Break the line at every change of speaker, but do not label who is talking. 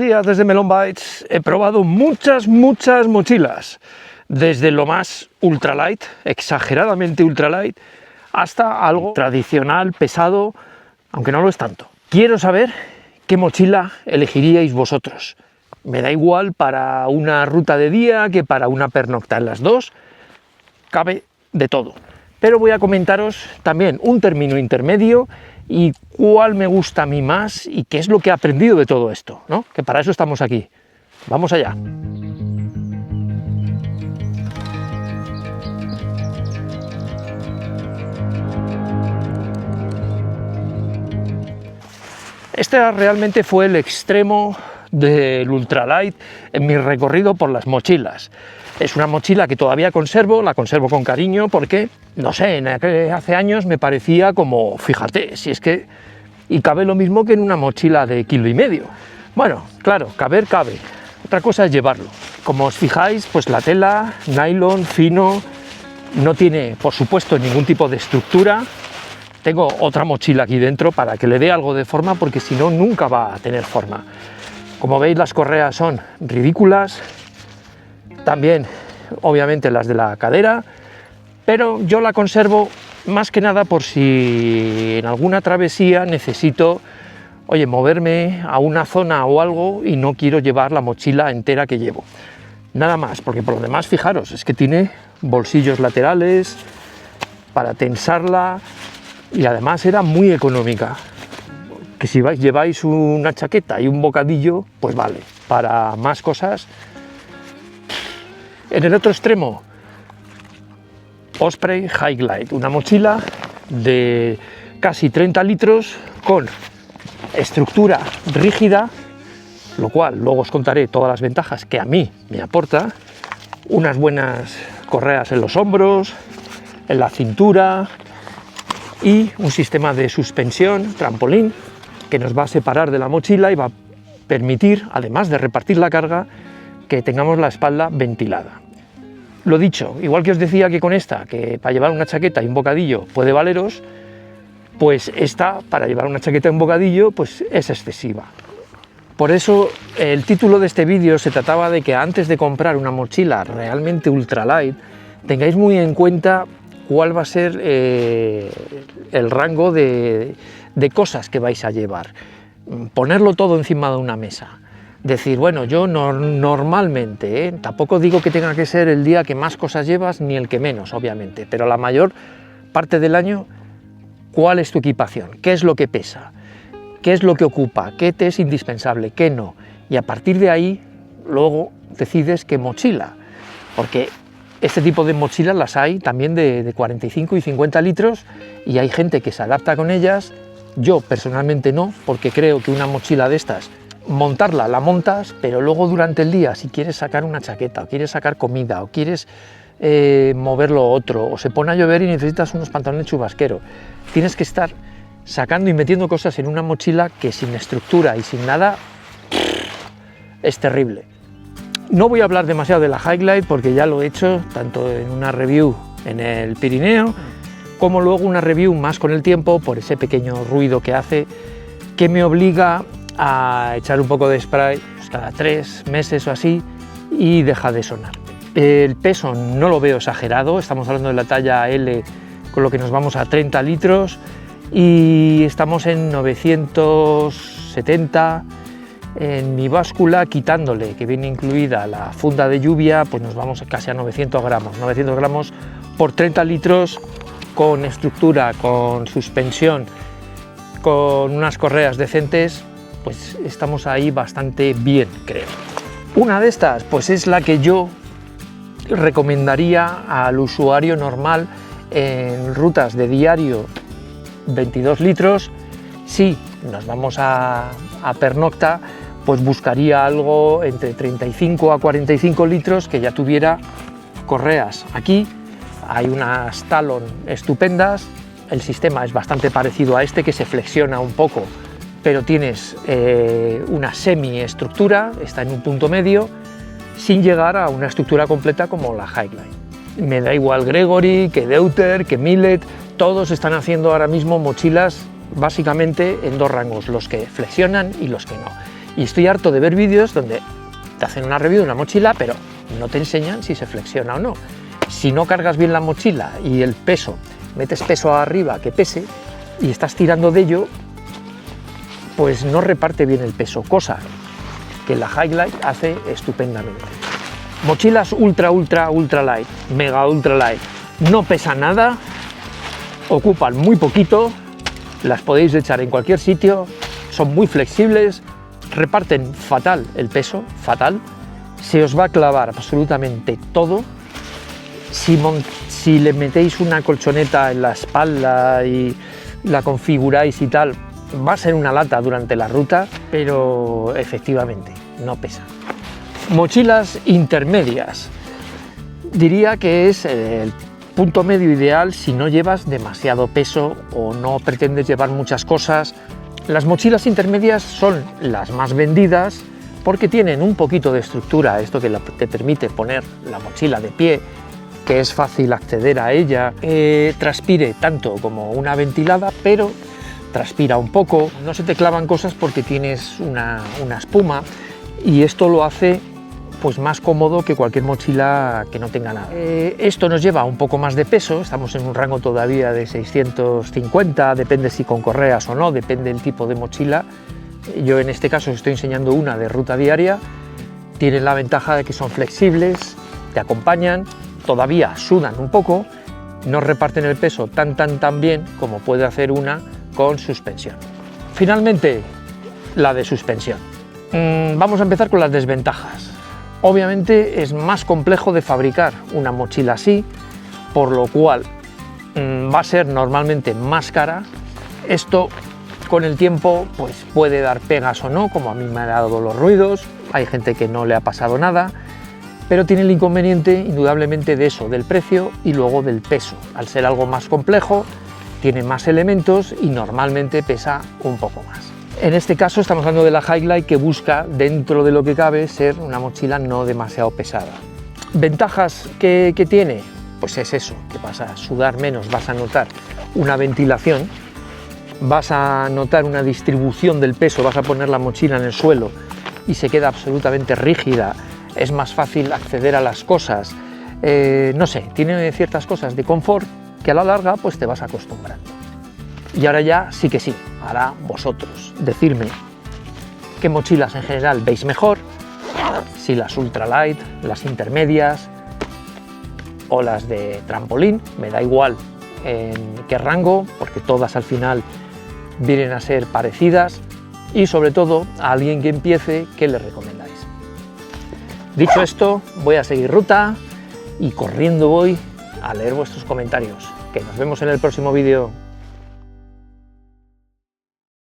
días desde Melon Bites. He probado muchas mochilas, desde lo más ultralight, exageradamente ultralight, hasta algo tradicional, pesado, aunque no lo es tanto. Quiero saber qué mochila elegiríais vosotros. Me da igual para una ruta de día que para una pernocta. En las dos cabe de todo. Pero voy a comentaros también un término intermedio y cuál me gusta a mí más y qué es lo que he aprendido de todo esto, ¿no? Que para eso estamos aquí. Vamos allá. Este realmente fue el extremo del ultralight en mi recorrido por las mochilas. Es una mochila que todavía conservo, la conservo con cariño porque, no sé, hace años me parecía como, fíjate, si es que... y cabe lo mismo que en una mochila de 1,5 kilos. Bueno, claro, caber cabe, otra cosa es llevarlo. Como os fijáis, pues la tela, nylon, fino, no tiene, por supuesto, ningún tipo de estructura. Tengo otra mochila aquí dentro para que le dé algo de forma, porque si no, nunca va a tener forma. Como veis, las correas son ridículas, también obviamente las de la cadera, pero yo la conservo más que nada por si en alguna travesía necesito, oye, moverme a una zona o algo y no quiero llevar la mochila entera que llevo. Nada más, porque por lo demás, fijaros, es que tiene bolsillos laterales para tensarla y además era muy económica. Que si lleváis una chaqueta y un bocadillo, pues vale. Para más cosas. En el otro extremo, Osprey High-Glide, una mochila de casi 30 litros con estructura rígida, lo cual luego os contaré todas las ventajas que a mí me aporta, unas buenas correas en los hombros, en la cintura y un sistema de suspensión, trampolín, que nos va a separar de la mochila y va a permitir, además de repartir la carga, que tengamos la espalda ventilada. Lo dicho, igual que os decía que con esta, que para llevar una chaqueta y un bocadillo puede valeros, pues esta, para llevar una chaqueta y un bocadillo, pues es excesiva. Por eso el título de este vídeo se trataba de que antes de comprar una mochila realmente ultralight, tengáis muy en cuenta cuál va a ser el rango de cosas que vais a llevar. Ponerlo todo encima de una mesa. Decir, bueno, yo normalmente, tampoco digo que tenga que ser el día que más cosas llevas ni el que menos, obviamente, pero la mayor parte del año, ¿cuál es tu equipación? ¿Qué es lo que pesa? ¿Qué es lo que ocupa? ¿Qué te es indispensable? ¿Qué no? Y a partir de ahí, luego decides qué mochila, porque este tipo de mochilas las hay también de 45 y 50 litros y hay gente que se adapta con ellas. Yo personalmente no, porque creo que una mochila de estas, montarla la montas, pero luego durante el día, si quieres sacar una chaqueta, o quieres sacar comida, o quieres mover lo otro, o se pone a llover y necesitas unos pantalones chubasquero, tienes que estar sacando y metiendo cosas en una mochila que sin estructura y sin nada es terrible. No voy a hablar demasiado de la High-Glide porque ya lo he hecho tanto en una review en el Pirineo como luego una review más con el tiempo por ese pequeño ruido que hace, que me obliga a echar un poco de spray pues cada 3 meses o así y deja de sonar. El peso no lo veo exagerado, estamos hablando de la talla L, con lo que nos vamos a 30 litros y estamos en 970. En mi báscula, quitándole, que viene incluida la funda de lluvia, pues nos vamos casi a 900 gramos. 900 gramos por 30 litros, con estructura, con suspensión, con unas correas decentes, pues estamos ahí bastante bien, creo. Una de estas, pues es la que yo recomendaría al usuario normal en rutas de diario 22 litros. Si nos vamos a pernocta, pues buscaría algo entre 35 a 45 litros que ya tuviera correas. Aquí hay unas Talon estupendas, el sistema es bastante parecido a este, que se flexiona un poco, pero tienes una semi-estructura, está en un punto medio, sin llegar a una estructura completa como la High-Glide. Me da igual Gregory, que Deuter, que Millet, todos están haciendo ahora mismo mochilas básicamente en dos rangos, los que flexionan y los que no. Y estoy harto de ver vídeos donde te hacen una review de una mochila, pero no te enseñan si se flexiona o no. Si no cargas bien la mochila y el peso, metes peso arriba que pese y estás tirando de ello, pues no reparte bien el peso, cosa que la Highlite hace estupendamente. Mochilas ultra light, mega ultra light, no pesan nada, ocupan muy poquito, las podéis echar en cualquier sitio, son muy flexibles, reparten fatal el peso, fatal, se os va a clavar absolutamente todo. Si le metéis una colchoneta en la espalda y la configuráis y tal, va a ser una lata durante la ruta, pero efectivamente no pesa. Mochilas intermedias, diría que es el punto medio ideal si no llevas demasiado peso o no pretendes llevar muchas cosas. Las mochilas intermedias son las más vendidas porque tienen un poquito de estructura, esto que te permite poner la mochila de pie, que es fácil acceder a ella, transpire tanto como una ventilada, pero transpira un poco, no se te clavan cosas porque tienes una espuma, y esto lo hace pues más cómodo que cualquier mochila que no tenga nada. Esto nos lleva un poco más de peso, estamos en un rango todavía de 650, depende si con correas o no, depende del tipo de mochila. Yo en este caso estoy enseñando una de ruta diaria, tienen la ventaja de que son flexibles, te acompañan, todavía sudan un poco, no reparten el peso tan bien como puede hacer una con suspensión. Finalmente, la de suspensión. Vamos a empezar con las desventajas. Obviamente es más complejo de fabricar una mochila así, por lo cual va a ser normalmente más cara. Esto con el tiempo pues puede dar pegas o no, como a mí me ha dado los ruidos, hay gente que no le ha pasado nada, pero tiene el inconveniente indudablemente de eso, del precio y luego del peso. Al ser algo más complejo, tiene más elementos y normalmente pesa un poco más. En este caso estamos hablando de la Highlite, que busca, dentro de lo que cabe, ser una mochila no demasiado pesada. ¿Ventajas que tiene? Pues es eso, que vas a sudar menos, vas a notar una ventilación, vas a notar una distribución del peso, vas a poner la mochila en el suelo y se queda absolutamente rígida, es más fácil acceder a las cosas, no sé, tiene ciertas cosas de confort que a la larga pues te vas acostumbrando. Y ahora ya sí que sí, ahora vosotros decirme qué mochilas en general veis mejor, si las ultralight, las intermedias o las de trampolín, me da igual en qué rango, porque todas al final vienen a ser parecidas, y sobre todo a alguien que empiece, ¿qué le recomendáis? Dicho esto, voy a seguir ruta y corriendo voy a leer vuestros comentarios. Que nos vemos en el próximo vídeo.